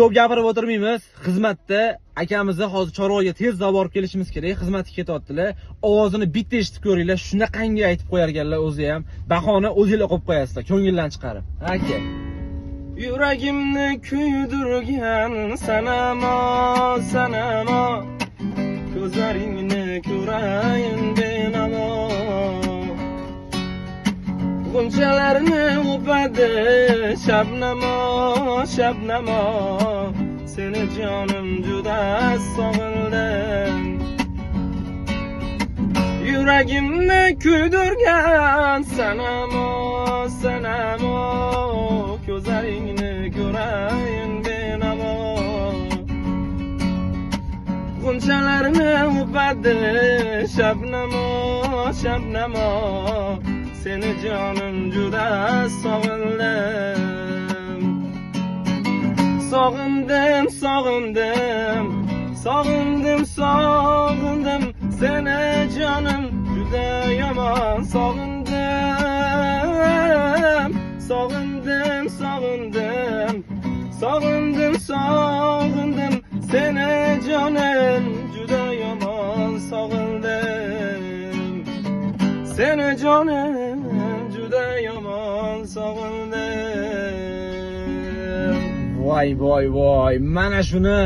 Ko'p gapirib o'tirmaymiz. Xizmatda akamizni hozir Chorvoyga tezda borib kelishimiz kerak. Xizmatga ketyaptilar. Ovozini bitta eshitib ko'ringlar. Shunaqangi aytib qo'yarganlar o'zi ham. Bahoni o'zingizlar qo'yib qo'yasizlar, ko'ngildan chiqarib. Aka. Yuragimni kuydirgan sanamo, sanamo. Ko'zlaringni ko'rayin benamo. G'unchalarni o'padi shabnamo, shabnamo. Seni jonim juda sog'indim. Yuragimni kuydirgan sanamo, sanamo. Ko'zlaringni ko'rayin benamo. G'unchalarni o'padi shabnamo, shabnamo. Seni jonim juda sog'indim. Sog'indim, sog'indim. Sog'indim, sog'indim. Seni jonim juda yomon sog'indim. Sog'indim, sog'indim. Sog'indim, sog'indim. Seni jonim juda yomon sog'indim. Seni jonim juda yomon sog'indim. Voy voy voy. Mana shuni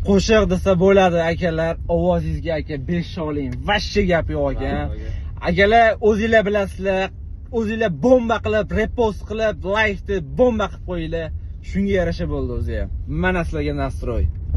qo'shiq desa bo'ladi akalar. Ovozingizga aka 5 oling. Vashcha gap yo'q aka. Akalar o'zingizlar bilasizlar. O'zingizlar bomba qilib, repost qilib, like deb bomba qilib qo'yinglar. Shunga yarasha bo'ldi o'zi ham. Mana sizlarga nastroy.